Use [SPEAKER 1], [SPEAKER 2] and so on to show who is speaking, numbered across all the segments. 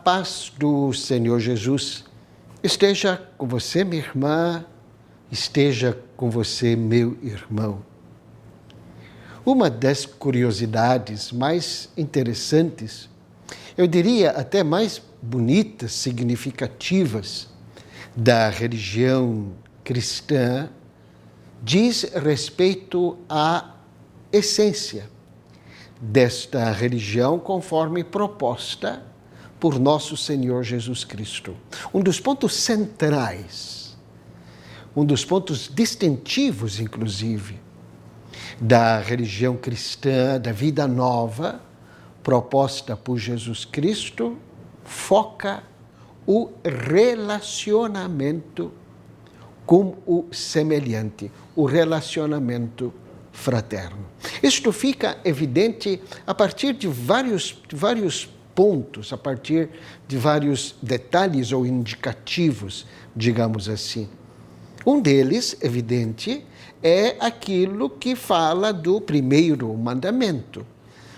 [SPEAKER 1] paz do Senhor Jesus esteja com você, minha irmã, esteja com você, meu irmão. Uma das curiosidades mais interessantes, eu diria até mais bonitas, significativas, da religião cristã, diz respeito à essência desta religião conforme proposta por nosso Senhor Jesus Cristo. Um dos pontos centrais, um dos pontos distintivos, inclusive, da religião cristã, da vida nova, proposta por Jesus Cristo, foca o relacionamento com o semelhante, o relacionamento fraterno. Isto fica evidente a partir de vários pontos, a partir de vários detalhes ou indicativos, digamos assim. Um deles, evidente, é aquilo que fala do primeiro mandamento.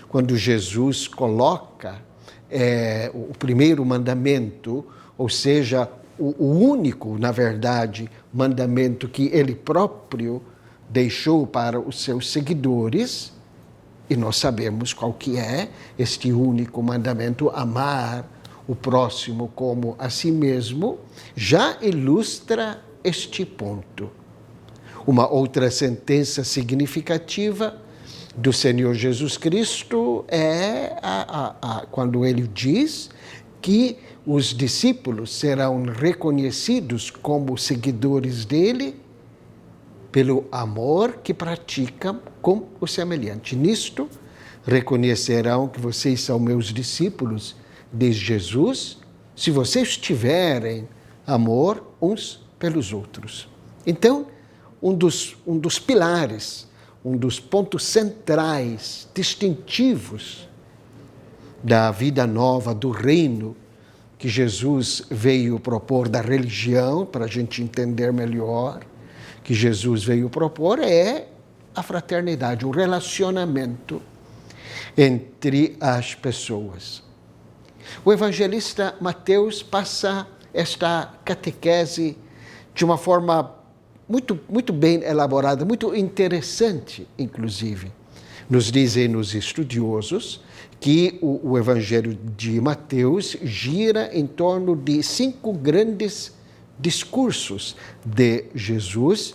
[SPEAKER 1] Quando Jesus coloca o primeiro mandamento, ou seja, o único, na verdade, mandamento que ele próprio deixou para os seus seguidores, e nós sabemos qual que é este único mandamento, amar o próximo como a si mesmo, já ilustra este ponto. Uma outra sentença significativa do Senhor Jesus Cristo é quando ele diz que os discípulos serão reconhecidos como seguidores dele pelo amor que praticam com o semelhante. Nisto, reconhecerão que vocês são meus discípulos, diz Jesus, se vocês tiverem amor uns pelos outros. Então, um dos pilares, um dos pontos centrais, distintivos da vida nova, do reino que Jesus veio propor, da religião, para a gente entender melhor, que Jesus veio propor é a fraternidade, o relacionamento entre as pessoas. O evangelista Mateus passa esta catequese de uma forma muito bem elaborada, muito interessante, inclusive. Nos dizem os estudiosos que o Evangelho de Mateus gira em torno de 5 grandes discursos de Jesus,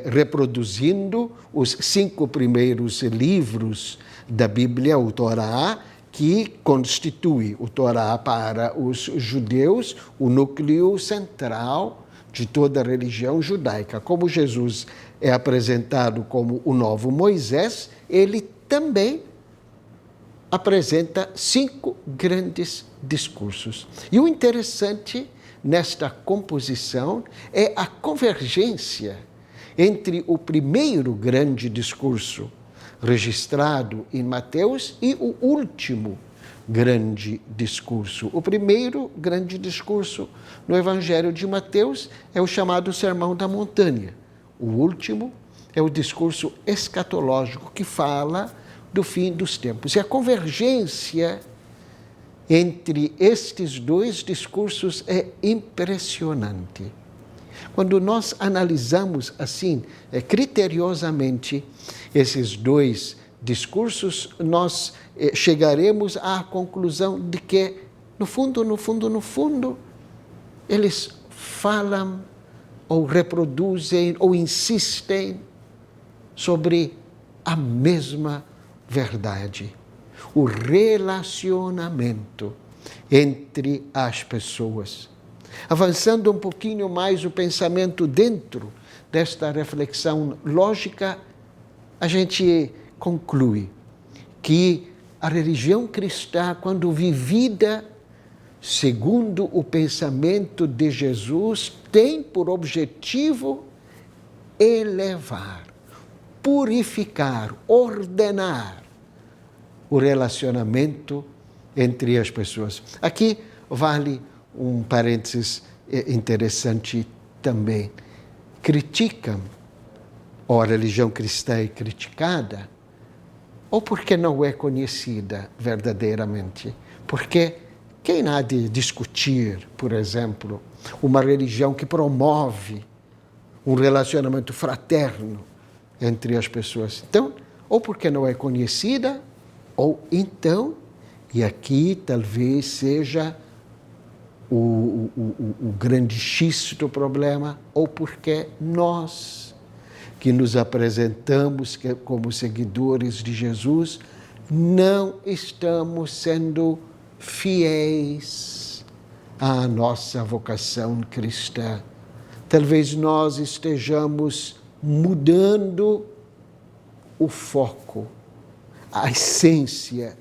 [SPEAKER 1] reproduzindo os 5 primeiros livros da Bíblia, o Torá, que constitui o Torá para os judeus, o núcleo central de toda a religião judaica. Como Jesus é apresentado como o novo Moisés, ele também apresenta 5 grandes discursos. E o interessante nesta composição é a convergência entre o primeiro grande discurso registrado em Mateus e o último grande discurso. O primeiro grande discurso no Evangelho de Mateus é o chamado Sermão da Montanha. O último é o discurso escatológico que fala do fim dos tempos. E a convergência entre estes 2 discursos é impressionante. Quando nós analisamos assim, criteriosamente, esses 2 discursos, nós chegaremos à conclusão de que, no fundo, eles falam ou reproduzem ou insistem sobre a mesma verdade. O relacionamento entre as pessoas. Avançando um pouquinho mais o pensamento dentro desta reflexão lógica, a gente conclui que a religião cristã, quando vivida segundo o pensamento de Jesus, tem por objetivo elevar, purificar, ordenar o relacionamento entre as pessoas. Aqui vale um parênteses interessante também. Criticam, ou a religião cristã é criticada, ou porque não é conhecida verdadeiramente, porque Quem há de discutir, por exemplo, uma religião que promove um relacionamento fraterno entre as pessoas? Então, ou porque não é conhecida, ou então, e aqui talvez seja o grande X do problema, ou porque nós, que nos apresentamos como seguidores de Jesus, não estamos sendo fiéis à nossa vocação cristã. Talvez nós estejamos mudando o foco, a essência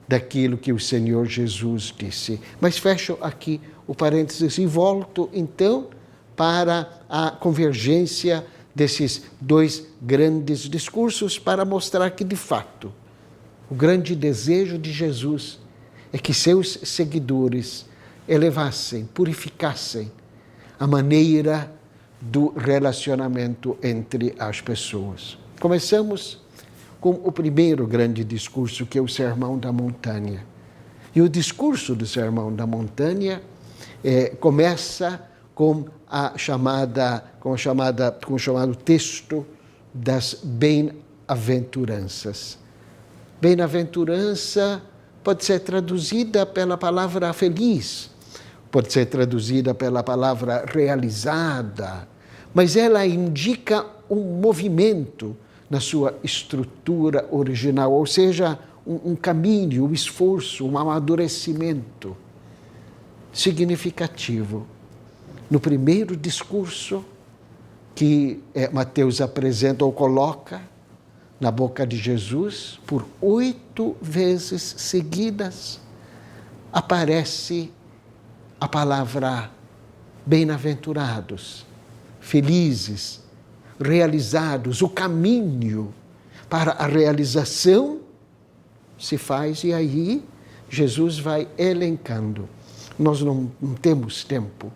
[SPEAKER 1] daquilo que o Senhor Jesus disse. Mas fecho aqui o parênteses e volto, então, para a convergência desses dois grandes discursos para mostrar que, de fato, o grande desejo de Jesus é que seus seguidores elevassem, purificassem a maneira do relacionamento entre as pessoas. Começamos com o primeiro grande discurso, que é o Sermão da Montanha. E o discurso do Sermão da Montanha começa com o chamado texto das bem-aventuranças. Bem-aventurança pode ser traduzida pela palavra feliz, pode ser traduzida pela palavra realizada, mas ela indica um movimento na sua estrutura original, ou seja, um caminho, um esforço, um amadurecimento significativo. No primeiro discurso que Mateus apresenta ou coloca na boca de Jesus, por 8 vezes seguidas, aparece a palavra bem-aventurados, felizes, realizados. O caminho para a realização se faz, e aí Jesus vai elencando. Nós não temos tempo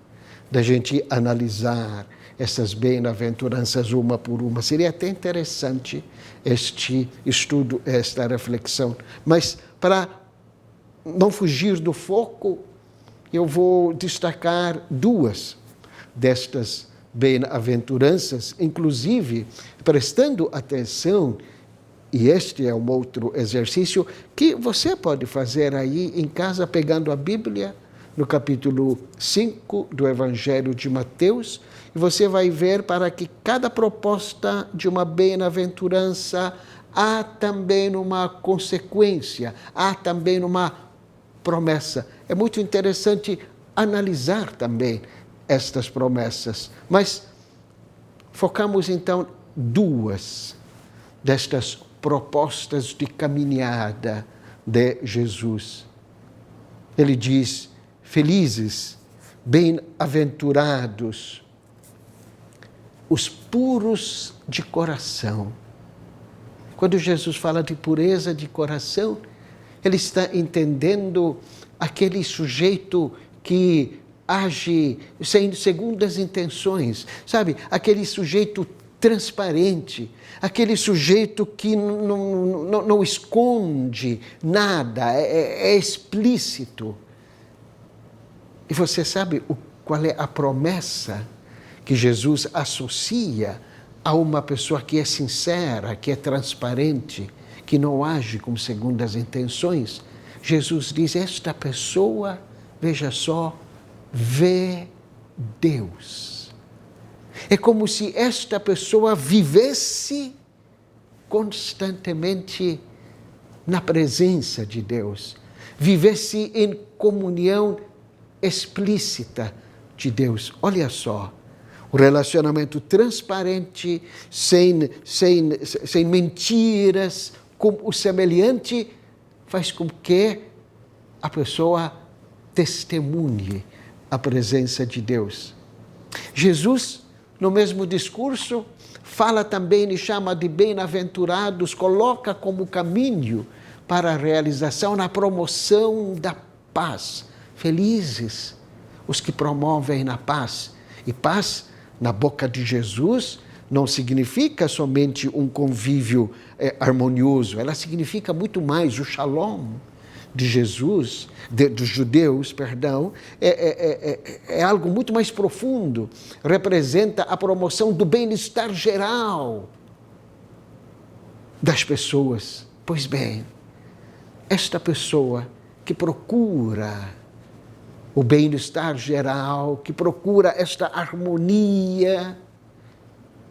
[SPEAKER 1] da gente analisar essas bem-aventuranças uma por uma. Seria até interessante este estudo, esta reflexão. Mas, para não fugir do foco, eu vou destacar 2 destas bem-aventuranças, inclusive prestando atenção, e este é um outro exercício que você pode fazer aí em casa, pegando a Bíblia, no capítulo 5 do Evangelho de Mateus, e você vai ver para que cada proposta de uma bem-aventurança há também uma consequência, há também uma promessa. É muito interessante analisar também estas promessas, mas focamos então 2 destas propostas de caminhada de Jesus. Ele diz: felizes, bem-aventurados, os puros de coração. Quando Jesus fala de pureza de coração, ele está entendendo aquele sujeito que age sem segundas intenções, sabe? Aquele sujeito transparente, aquele sujeito que não esconde nada, é explícito. E você sabe qual é a promessa que Jesus associa a uma pessoa que é sincera, que é transparente, que não age com segundas intenções? Jesus diz: esta pessoa, veja só, vê Deus. É como se esta pessoa vivesse constantemente na presença de Deus, vivesse em comunhão explícita de Deus. Olha só, o relacionamento transparente, sem mentiras, com o semelhante, faz com que a pessoa testemunhe a presença de Deus. Jesus, no mesmo discurso, fala também e chama de bem-aventurados, coloca como caminho para a realização na promoção da paz. Felizes os que promovem a paz. E paz, na boca de Jesus, não significa somente um convívio harmonioso, ela significa muito mais, o shalom, de Jesus, dos judeus, perdão, é algo muito mais profundo. Representa a promoção do bem-estar geral das pessoas. Pois bem, esta pessoa que procura o bem-estar geral, que procura esta harmonia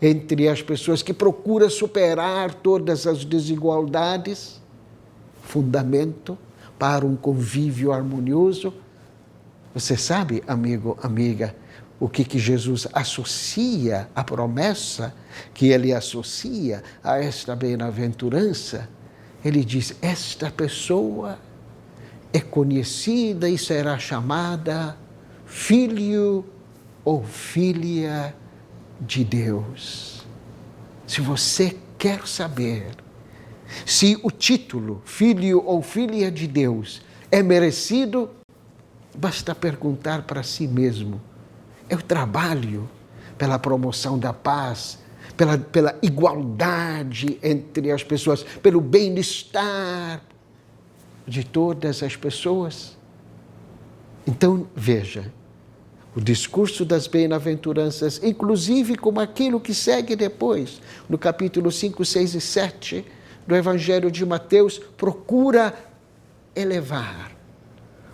[SPEAKER 1] entre as pessoas, que procura superar todas as desigualdades, fundamento para um convívio harmonioso. Você sabe, amigo, amiga, o que Jesus associa, a promessa que ele associa a esta bem-aventurança? Ele diz, esta pessoa é conhecida e será chamada filho ou filha de Deus. Se você quer saber se o título filho ou filha de Deus é merecido, basta perguntar para si mesmo. Eu trabalho pela promoção da paz, pela igualdade entre as pessoas, pelo bem-estar de todas as pessoas. Então, veja, o discurso das bem-aventuranças, inclusive como aquilo que segue depois, no capítulo 5, 6 e 7 do Evangelho de Mateus, procura elevar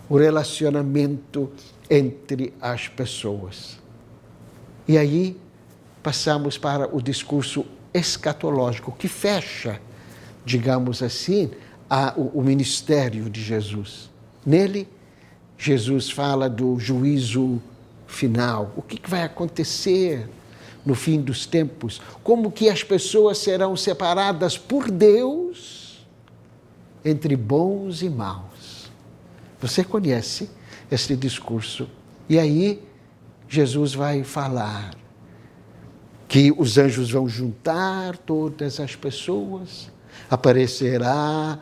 [SPEAKER 1] o relacionamento entre as pessoas. E aí passamos para o discurso escatológico, que fecha, digamos assim, o ministério de Jesus. Nele, Jesus fala do juízo final. O que vai acontecer no fim dos tempos? Como que as pessoas serão separadas por Deus entre bons e maus? Você conhece este discurso. E aí, Jesus vai falar que os anjos vão juntar todas as pessoas, aparecerá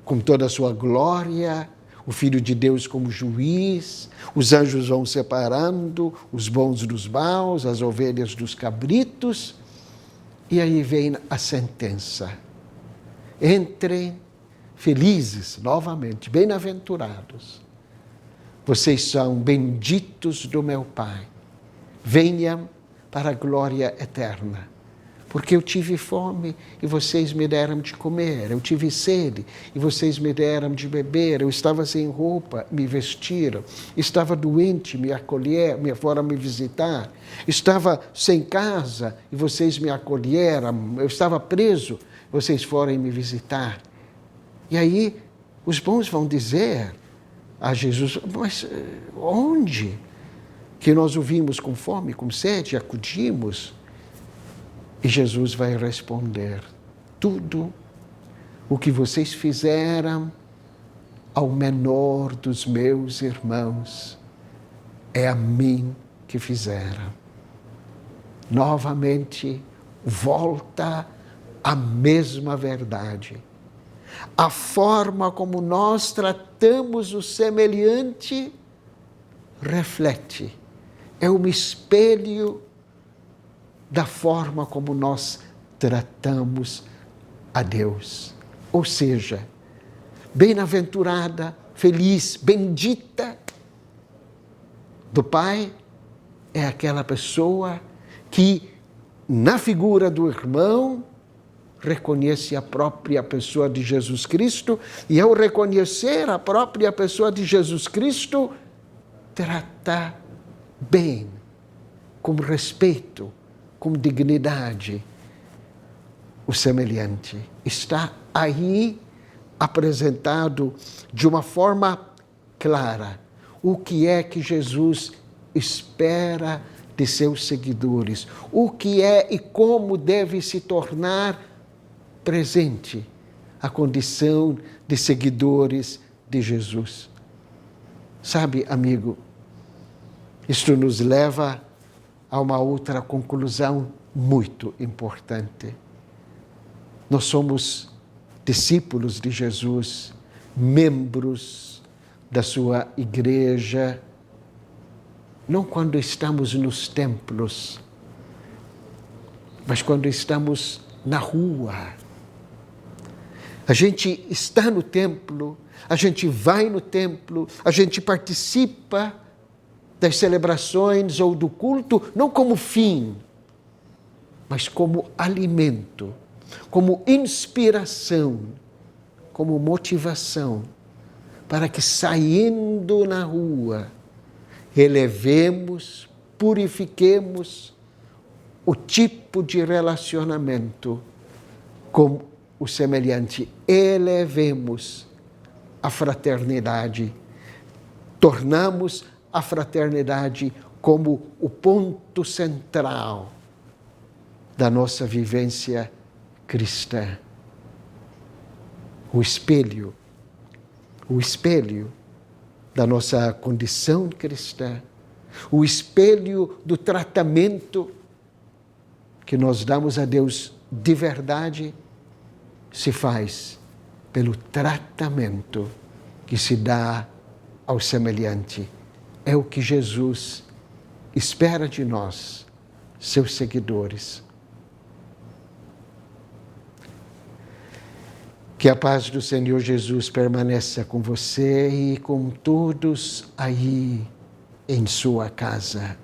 [SPEAKER 1] com toda a sua glória, o Filho de Deus como juiz, os anjos vão separando os bons dos maus, as ovelhas dos cabritos, e aí vem a sentença. Entrem felizes, novamente, bem-aventurados. Vocês são benditos do meu Pai. Venham para a glória eterna. Porque eu tive fome e vocês me deram de comer. Eu tive sede e vocês me deram de beber. Eu estava sem roupa, me vestiram. Estava doente, me acolheram, foram me visitar. Estava sem casa e vocês me acolheram. Eu estava preso, vocês foram me visitar. E aí os bons vão dizer a Jesus, mas onde que nós o vimos com fome, com sede, acudimos? E Jesus vai responder, tudo o que vocês fizeram ao menor dos meus irmãos, é a mim que fizeram. Novamente, volta a mesma verdade. A forma como nós tratamos o semelhante reflete, é um espelho da forma como nós tratamos a Deus. Ou seja, bem-aventurada, feliz, bendita do Pai é aquela pessoa que, na figura do irmão, reconhece a própria pessoa de Jesus Cristo e, ao reconhecer a própria pessoa de Jesus Cristo, trata bem, com respeito, com dignidade, o semelhante. Está aí apresentado de uma forma clara o que é que Jesus espera de seus seguidores, o que é e como deve se tornar presente a condição de seguidores de Jesus. Sabe, amigo, isto nos leva a uma outra conclusão muito importante. Nós somos discípulos de Jesus, membros da sua igreja, não quando estamos nos templos, mas quando estamos na rua, A gente está no templo, a gente vai no templo, a gente participa das celebrações ou do culto, não como fim, mas como alimento, como inspiração, como motivação, para que saindo na rua, elevemos, purifiquemos o tipo de relacionamento com o semelhante. Elevemos a fraternidade, tornamos a fraternidade como o ponto central da nossa vivência cristã. O espelho da nossa condição cristã, o espelho do tratamento que nós damos a Deus de verdade, se faz pelo tratamento que se dá ao semelhante. É o que Jesus espera de nós, seus seguidores. Que a paz do Senhor Jesus permaneça com você e com todos aí em sua casa.